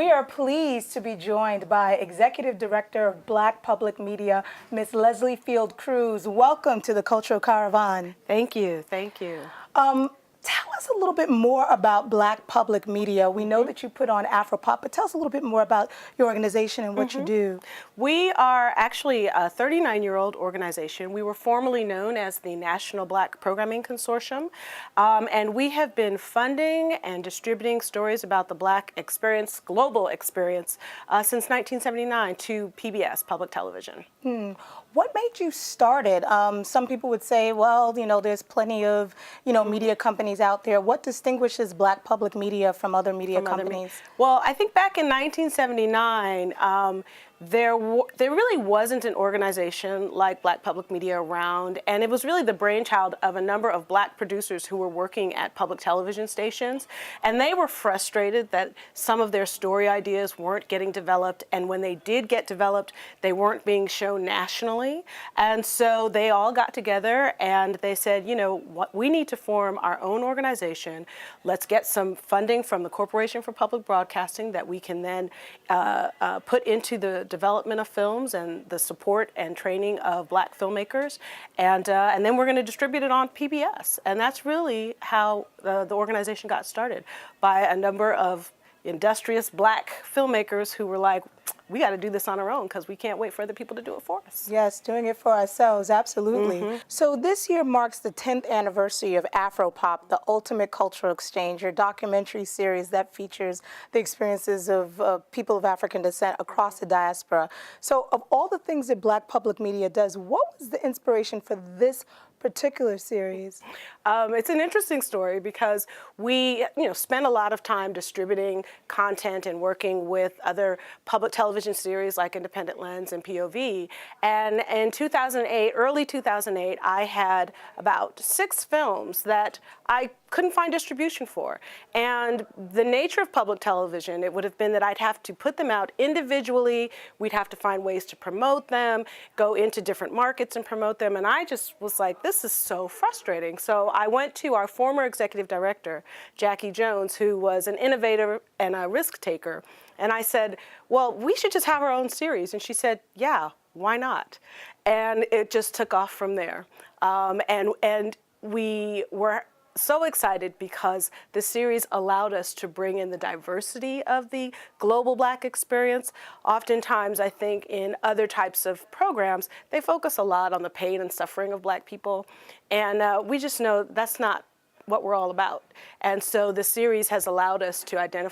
We are pleased to be joined by Executive Director of Black Public Media, Ms. Leslie Field Cruz. Welcome to the Cultural Caravan. Thank you. Thank you. Tell us a little bit more about Black Public Media. We know that you put on Afropop, but tell us a little bit more about your organization and what you do. We are actually a 39-year-old organization. We were formerly known as the National Black Programming Consortium, and we have been funding and distributing stories about the Black experience, global experience, since 1979 to PBS, public television. What made you start it? Some people would say, well, you know, there's plenty of, media companies out there. What distinguishes Black public media from other media companies? Well, I think back in 1979, there really wasn't an organization like Black Public Media around, and it was really the brainchild of a number of Black producers who were working at public television stations, and they were frustrated that some of their story ideas weren't getting developed, and when they did get developed, they weren't being shown nationally. And so they all got together and they said, you know what, we need to form our own organization. Let's get some funding from the Corporation for Public Broadcasting that we can then put into the development of films and the support and training of Black filmmakers, and then we're going to distribute it on PBS. And that's really how the organization got started, by a number of industrious Black filmmakers who were like, we got to do this on our own because we can't wait for other people to do it for us. Yes, doing it for ourselves, absolutely. So this year marks the 10th anniversary of Afropop, the ultimate cultural exchange, your documentary series that features the experiences of people of African descent across the diaspora. So of all the things that Black Public Media does, what was the inspiration for this particular series? It's an interesting story because we, spent a lot of time distributing content and working with other public television series like Independent Lens and POV. And in 2008, early 2008, I had about 6 films that I couldn't find distribution for. And the nature of public television, it would have been that I'd have to put them out individually. We'd have to find ways to promote them, go into different markets and promote them. And I just was like, this is so frustrating. So I went to our former executive director, Jackie Jones, who was an innovator and a risk taker. And I said, well, we should just have our own series. And she said, yeah, why not? And it just took off from there. And we were so excited because the series allowed us to bring in the diversity of the global Black experience. Oftentimes, I think in other types of programs, they focus a lot on the pain and suffering of Black people. And we just know that's not what we're all about. And so the series has allowed us to identify